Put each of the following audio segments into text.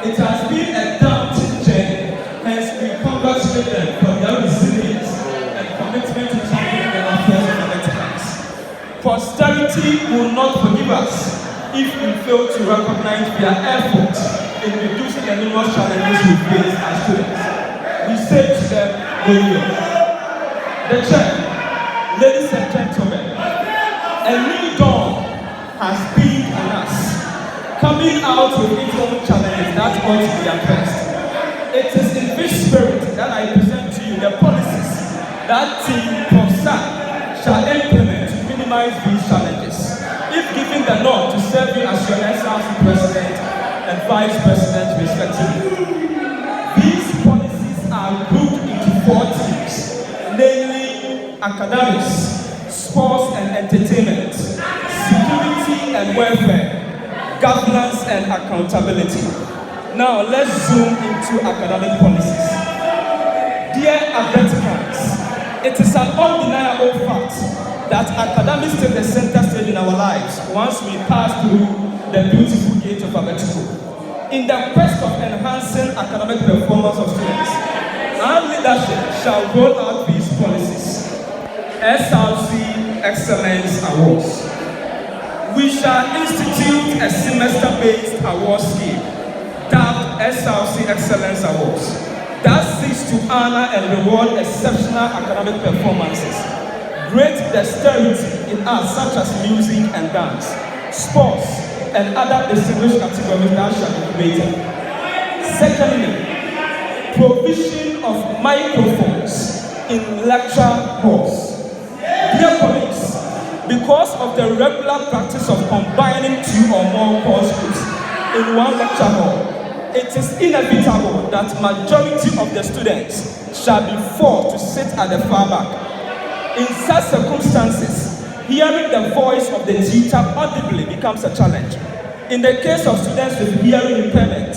It has been a daunting journey, hence we congratulate them for their resilience and commitment to championing the affairs of ABETICOE. Posterity will not forgive us if we fail to recognize their effort in reducing the numerous challenges we face as students. We say to them, the chair, ladies and gentlemen, a new dawn has been on us, coming out with its own challenges that ought to be addressed. It is in this spirit that I present to you the policies that Team Professor shall implement to minimize these challenges, if given the nod to serve you as your SRC President and Vice President respectively. These policies are grouped into 4 teams, namely academics, sports and entertainment, security and welfare, governance and accountability. Now let's zoom into academic policies. Dear ABETICOEs, it is an undeniable fact that academics take the center stage in our lives once we pass through the beautiful gate of ABETICOE. In the quest of enhancing academic performance of students, our leadership shall roll out these policies. SRC Excellence Awards. We shall institute a semester-based award scheme dubbed SRC Excellence Awards that seeks to honor and reward exceptional academic performances, great dexterity in arts such as music and dance, sports, and other distinguished categories that shall be created. Secondly, provision of microphones in lecture halls. Dear colleagues, because of the regular practice of combining 2 or more course groups in one lecture hall, it is inevitable that majority of the students shall be forced to sit at the far back. In such circumstances, hearing the voice of the teacher audibly becomes a challenge. In the case of students with hearing impairment,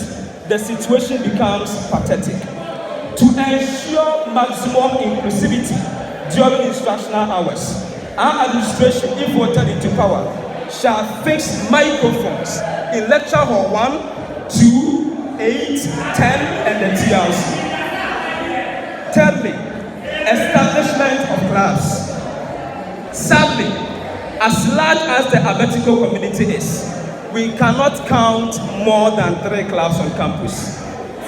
the situation becomes pathetic. To ensure maximum inclusivity during instructional hours, our administration, if voted into power, shall fix microphones in lecture hall 1, 2, 8, 10, and the TRC. Thirdly, establishment of clubs. Sadly, as large as the ABETICOE community is, we cannot count more than 3 clubs on campus.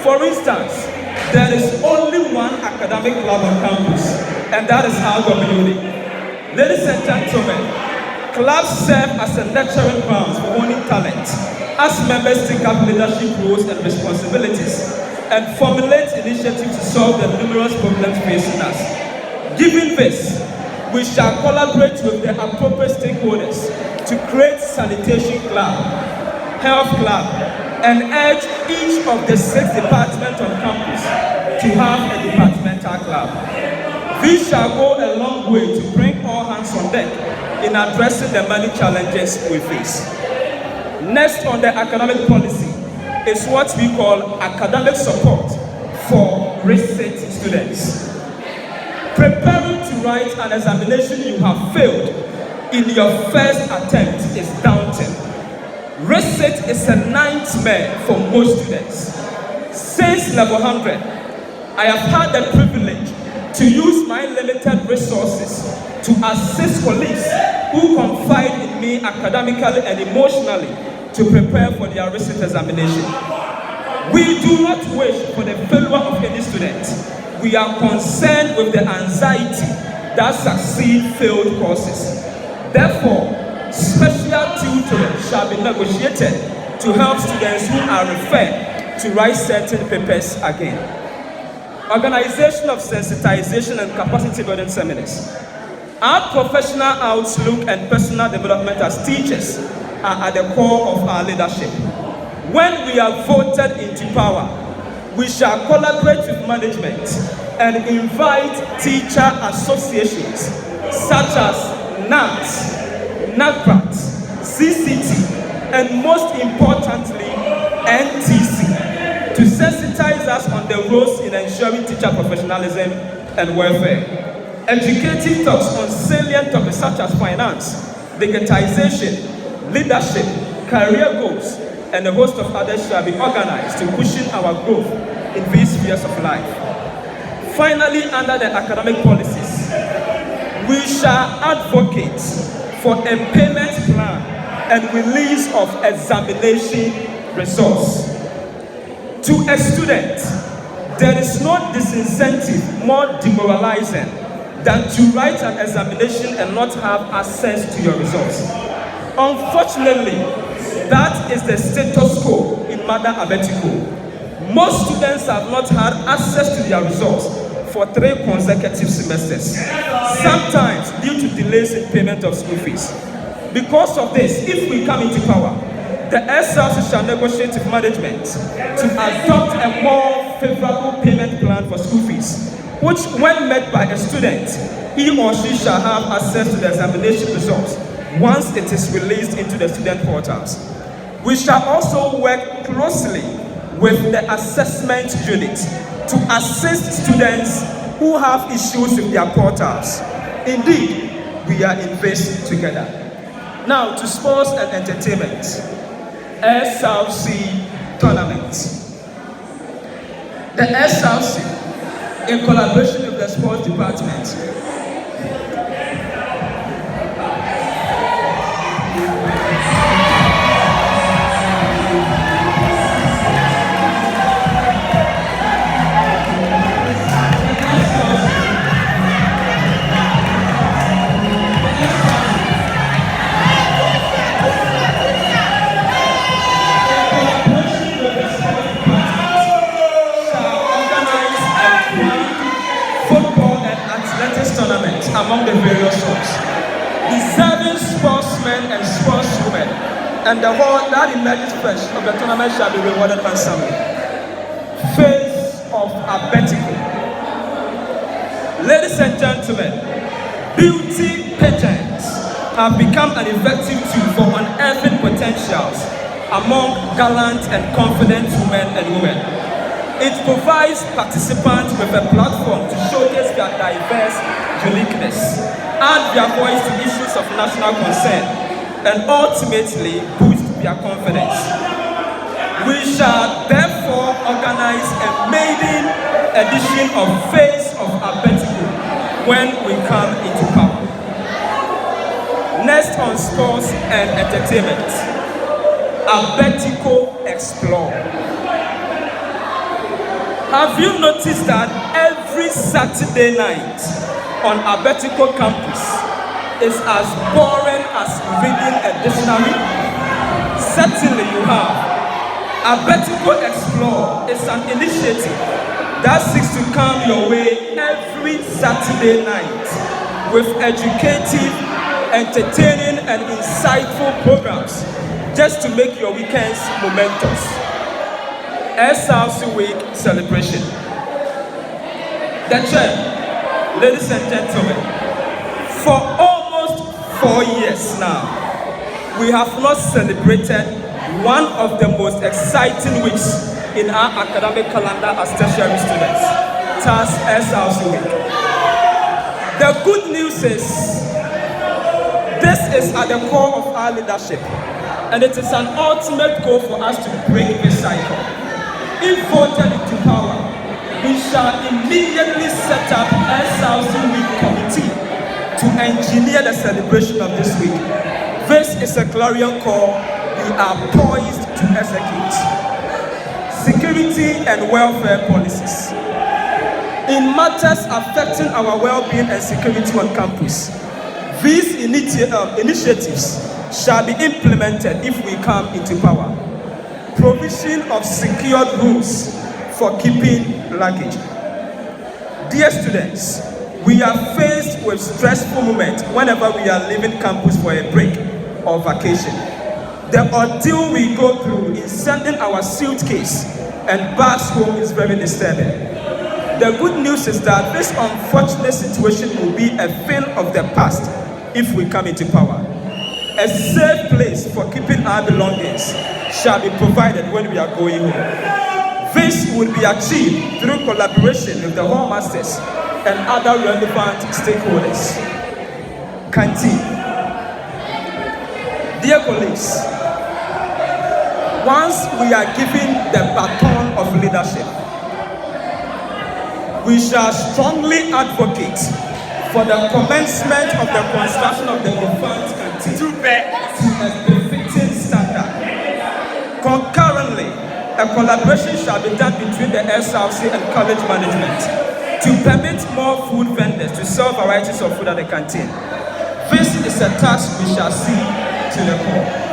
For instance, there is only one academic club on campus, and that is APPIAH-KUBI. Ladies and gentlemen, clubs serve as a nurturing ground for honing talent, as members take up leadership roles and responsibilities, and formulate initiatives to solve the numerous problems facing us. Given this, we shall collaborate with the appropriate stakeholders to create sanitation club, health club, and urge each of the 6 departments on campus to have a departmental club. This shall go a long way to bring all hands on deck in addressing the many challenges we face. Next on the academic policy is what we call academic support for research students. Preparing to write an examination you have failed in your first attempt is daunting. Research is a nightmare for most students. Since level 100, I have had the privilege to use my limited resources to assist colleagues who confide in me academically and emotionally to prepare for their research examination. We do not wish for the failure of any student. We are concerned with the anxiety that succeed failed courses. Therefore, special tutoring shall be negotiated to help students who are referred to write certain papers again. Organization of sensitization and capacity building seminars. Our professional outlook and personal development as teachers are at the core of our leadership. When we are voted into power, we shall collaborate with management and invite teacher associations such as NAMS, NAGPRAT, CCT, and most importantly, NTC, to sensitize us on the roles in ensuring teacher professionalism and welfare. Educative talks on salient topics such as finance, digitization, leadership, career goals, and a host of others shall be organized to cushion our growth in these spheres of life. Finally, under the academic policies, we shall advocate for a payment plan and release of examination results. To a student, there is no disincentive more demoralizing than to write an examination and not have access to your results. Unfortunately, that is the status quo in Madam ABETICOE. Most students have not had access to their results for 3 consecutive semesters, sometimes due to delays in payment of school fees. Because of this, if we come into power, the SRC shall negotiate with management to adopt a more favorable payment plan for school fees, which, when met by a student, he or she shall have access to the examination results once it is released into the student portals. We shall also work closely with the assessment unit to assist students who have issues with their portals. Indeed, we are in this together. Now, to sports and entertainment. SRC tournament. The SRC, in collaboration with the sports department, among the various sports. Deserving sportsmen and sportswomen and the whole that emerges fresh of the tournament shall be rewarded handsomely. Face of ABETICOE. Ladies and gentlemen, beauty pageants have become an effective tool for unearthing potentials among gallant and confident women and women. It provides participants with a platform to showcase their diverse uniqueness, add their voice to issues of national concern, and ultimately boost their confidence. We shall therefore organize a maiden edition of Face of ABETICOE when we come into power. Next on sports and entertainment, ABETICOE Explore. Have you noticed that every Saturday night on ABETICOE campus is as boring as reading a dictionary? Certainly you have. ABETICOE Explore is an initiative that seeks to come your way every Saturday night with educative, entertaining, and insightful programs just to make your weekends momentous. SRC Week celebration. The chair, ladies and gentlemen, for almost 4 years now, we have not celebrated one of the most exciting weeks in our academic calendar as tertiary students, thus SRC Week. The good news is, this is at the core of our leadership, and it is an ultimate goal for us to break this cycle. If voted into power, we shall immediately set up SRC Week Committee to engineer the celebration of this week. This is a clarion call we are poised to execute. Security and welfare policies. In matters affecting our well-being and security on campus, these initiatives shall be implemented if we come into power. Provision of secured rooms for keeping luggage. Dear students, we are faced with stressful moments whenever we are leaving campus for a break or vacation. The ordeal we go through in sending our suitcase and bags home is very disturbing. The good news is that this unfortunate situation will be a thing of the past if we come into power. A safe place for keeping our belongings shall be provided when we are going home. This will be achieved through collaboration with the Hall Masters and other relevant stakeholders. Canteen. Dear colleagues, Once we are given the baton of leadership, we shall strongly advocate for the commencement of the construction of the infant canteen to a befitting standard. Concurrently, a collaboration shall be done between the SRC and college management to permit more food vendors to sell varieties of food at the canteen. This is a task we shall see to the core.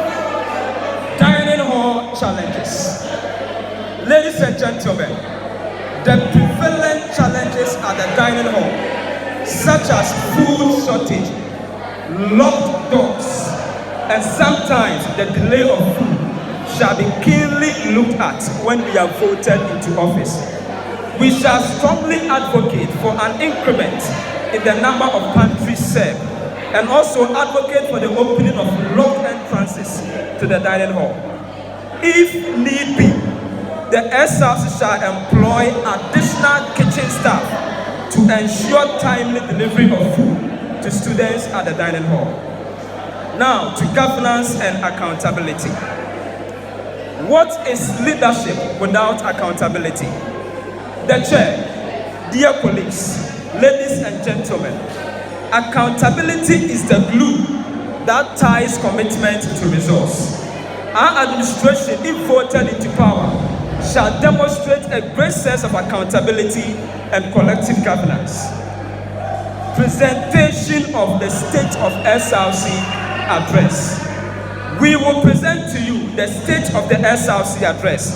Dining hall challenges. Ladies and gentlemen, the prevalent challenges at the dining hall, such as food shortage, locked doors, and sometimes the delay of food, shall be keenly looked at when we are voted into office. We shall strongly advocate for an increment in the number of pantries served, and also advocate for the opening of locked entrances to the dining hall. If need be, the SRC shall employ additional kitchen staff to ensure timely delivery of food to students at the dining hall. Now, to governance and accountability. What is leadership without accountability? The chair, dear colleagues, ladies and gentlemen, accountability is the glue that ties commitment to results. Our administration, if voted into power, shall demonstrate a great sense of accountability and collective governance. Presentation of the State of SRC Address. We will present to you the State of the SRC Address,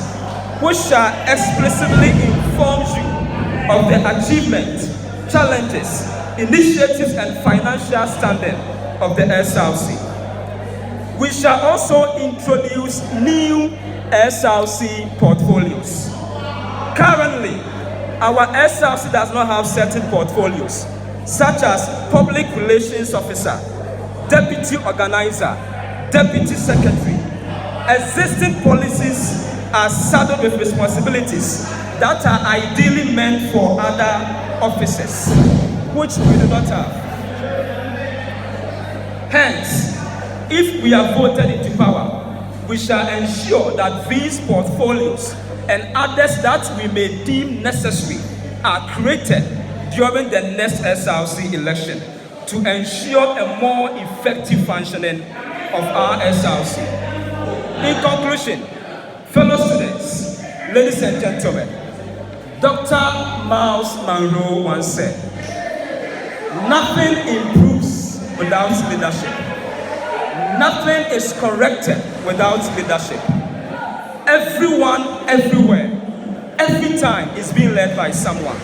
which shall explicitly inform you of the achievements, challenges, initiatives, and financial standing of the SRC. We shall also introduce new SRC portfolios. Currently, our SRC does not have certain portfolios, such as Public Relations Officer, Deputy Organizer, Deputy Secretary. Existing policies are saddled with responsibilities that are ideally meant for other offices, which we do not have. Hence, if we are voted into power, we shall ensure that these portfolios and others that we may deem necessary are created during the next SRC election to ensure a more effective functioning of our SRC. In conclusion, fellow students, ladies and gentlemen, Dr. Miles Monroe once said, "Nothing improves without leadership. Nothing is corrected without leadership. Everyone, everywhere, every time is being led by someone.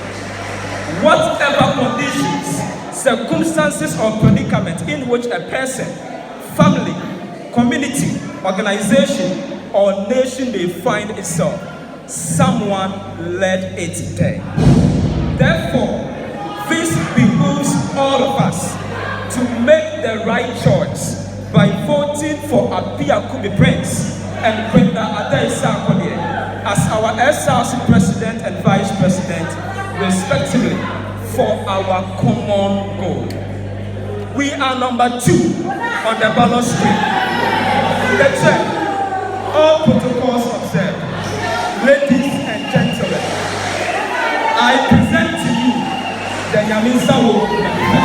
Whatever conditions, circumstances, or predicament in which a person, family, community, organization, or nation may find itself, someone led it there. Therefore, this behooves all of us to make the right choice by voting for APPIAH-KUBI Prince and Brenda Adai-Sarkodie as our SRC President and Vice President, respectively, for our common goal. We are number 2 on the ballot screen. The chair, all protocols observed. Ladies and gentlemen, I present to you the Yaminsawo Manifesto.